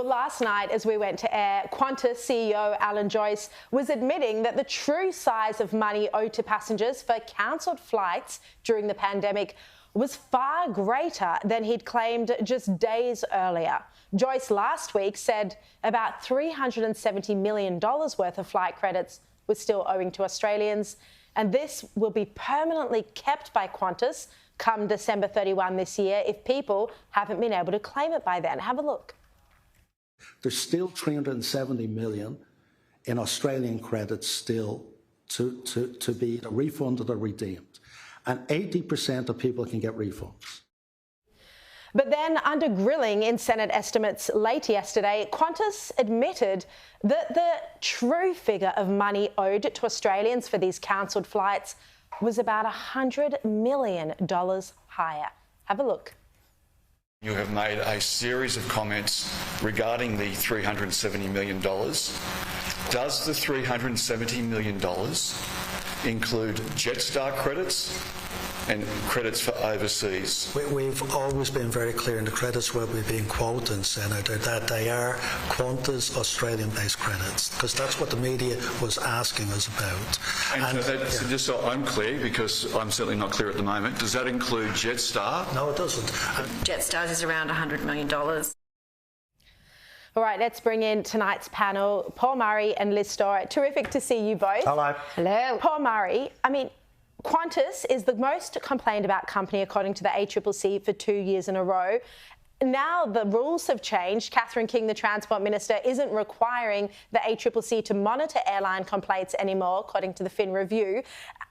Well, last night, as we went to air, Qantas CEO Alan Joyce was admitting that the true size of money owed to passengers for cancelled flights during the pandemic was far greater than he'd claimed just days earlier. Joyce last week said about $370 million worth of flight credits was still owing to Australians, and this will be permanently kept by Qantas come December 31 this year if people haven't been able to claim it by then. Have a look. There's still $370 million in Australian credits still to be refunded or redeemed. And 80% of people can get refunds. But then, under grilling in Senate estimates late yesterday, Qantas admitted that the true figure of money owed to Australians for these cancelled flights was about $100 million higher. Have a look. You have made a series of comments regarding the $370 million. Does the $370 million include Jetstar credits and credits for overseas? We've always been very clear in the credits where we've been quoting, Senator, that they are Qantas Australian-based credits, because that's what the media was asking us about. So just so I'm clear, because I'm certainly not clear at the moment, does that include Jetstar? No, it doesn't. Jetstar is around $100 million. All right, let's bring in tonight's panel, Paul Murray and Liz Storr. Terrific to see you both. Hello. Hello. Paul Murray, Qantas is the most complained about company according to the ACCC for 2 years in a row. Now the rules have changed. Catherine King, the Transport Minister, isn't requiring the ACCC to monitor airline complaints anymore, according to the Fin Review.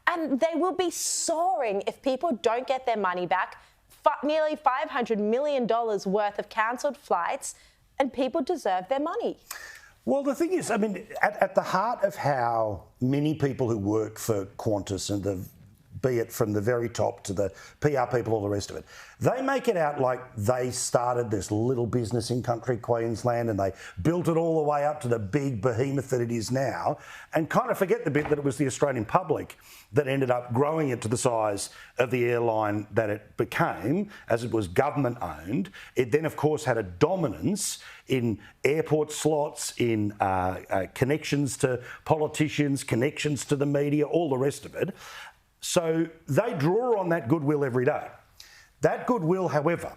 And they will be soaring if people don't get their money back. Nearly $500 million worth of cancelled flights, and people deserve their money. Well, the thing is, at the heart of how many people who work for Qantas, and be it from the very top to the PR people, all the rest of it, they make it out like they started this little business in country Queensland and they built it all the way up to the big behemoth that it is now, and kind of forget the bit that it was the Australian public that ended up growing it to the size of the airline that it became, as it was government owned. It then, of course, had a dominance in airport slots, in connections to politicians, connections to the media, all the rest of it. So they draw on that goodwill every day. That goodwill, however,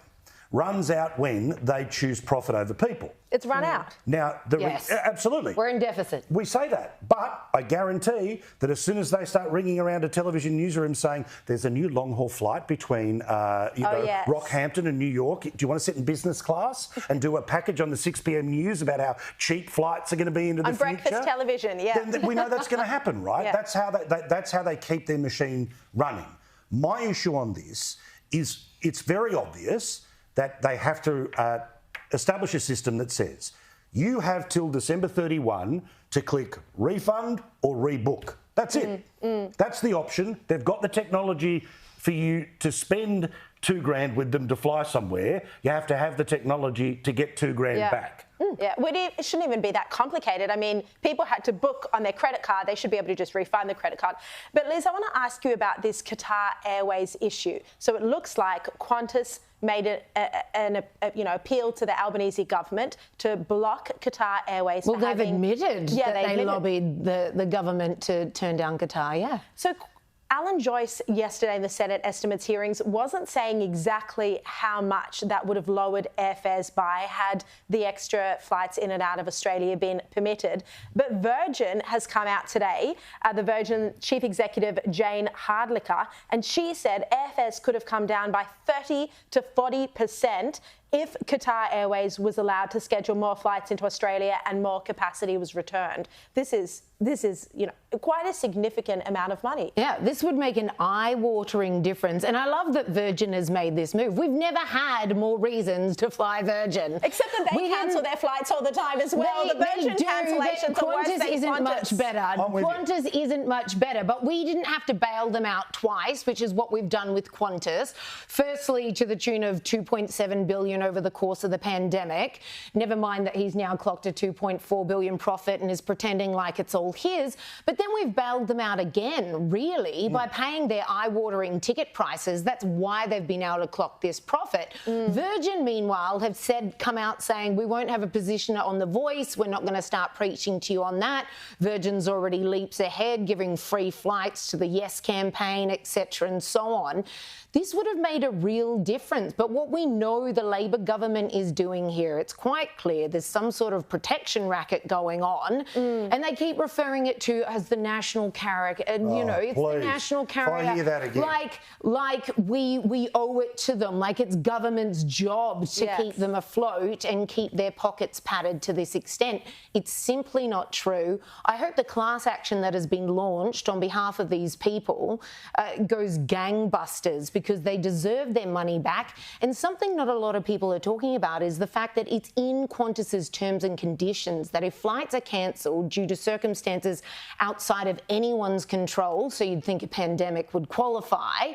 runs out when they choose profit over people. It's run out. Now, Yes. Absolutely. We're in deficit. We say that, but I guarantee that as soon as they start ringing around a television newsroom saying there's a new long-haul flight between Rockhampton and New York, do you want to sit in business class and do a package on the 6 p.m. news about how cheap flights are going to be into the future? On breakfast television, yeah. Then we know that's going to happen, right? Yeah. That's how they keep their machine running. My issue on this is it's very obvious that they have to establish a system that says you have till December 31 to click refund or rebook. That's it. That's the option. They've got the technology for you to spend $2,000 with them to fly somewhere. You have to have the technology to get $2,000 back. Yeah, it shouldn't even be that complicated. People had to book on their credit card. They should be able to just refund the credit card. But Liz, I want to ask you about this Qatar Airways issue. So it looks like Qantas made an appeal to the Albanese government to block Qatar Airways. Well, they've admitted that they lobbied the government to turn down Qatar, yeah. So Alan Joyce yesterday in the Senate estimates hearings wasn't saying exactly how much that would have lowered airfares by had the extra flights in and out of Australia been permitted. But Virgin has come out today, the Virgin Chief Executive Jane Hardlicker, and she said airfares could have come down by 30 to 40% if Qatar Airways was allowed to schedule more flights into Australia and more capacity was returned. This is quite a significant amount of money. Yeah, this would make an eye-watering difference. And I love that Virgin has made this move. We've never had more reasons to fly Virgin. Except that they cancel their flights all the time as well. The Virgin cancellations are worse than Qantas. Qantas isn't much better. Qantas isn't much better, but we didn't have to bail them out twice, which is what we've done with Qantas. Firstly, to the tune of $2.7 billion over the course of the pandemic. Never mind that he's now clocked a $2.4 billion profit and is pretending like it's all his. But then we've bailed them out again, really, by paying their eye-watering ticket prices. That's why they've been able to clock this profit. Virgin, meanwhile, have come out saying, we won't have a position on The Voice. We're not going to start preaching to you on that. Virgin's already leaps ahead, giving free flights to the Yes campaign, etc. and so on. This would have made a real difference. But what we know the Labor government is doing here, it's quite clear there's some sort of protection racket going on, and they keep referring it to as the national carrier. And, you know, it's the national carrier. If I hear that again. Like we owe it to them, like it's government's job to keep them afloat and keep their pockets padded to this extent. It's simply not true. I hope the class action that has been launched on behalf of these people goes gangbusters, because they deserve their money back. And something not a lot of people are talking about is the fact that it's in Qantas's terms and conditions that if flights are cancelled due to circumstances outside of anyone's control, so you'd think a pandemic would qualify,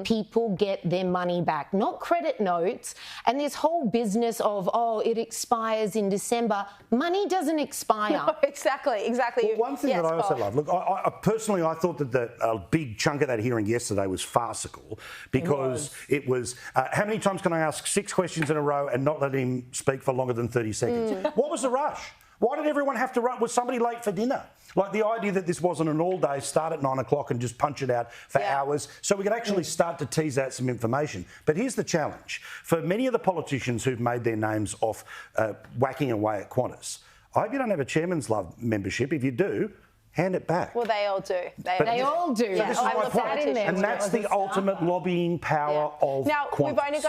people get their money back, not credit notes. And this whole business of, oh, it expires in December. Money doesn't expire. No, exactly. Well, one thing that I also love, look, I personally, I thought that a big chunk of that hearing yesterday was farcical, because it was how many times can I ask 6 questions in a row and not let him speak for longer than 30 seconds? What was the rush? Why did everyone have to run? Was somebody late for dinner? Like, the idea that this wasn't an all-day, start at 9 o'clock and just punch it out for hours, so we could actually start to tease out some information. But here's the challenge. For many of the politicians who've made their names off whacking away at Qantas, I hope you don't have a Chairman's Love membership. If you do, hand it back. Well, they all do. They all do. So this is my point. And that's the ultimate lobbying power of Qantas. Now, we've only got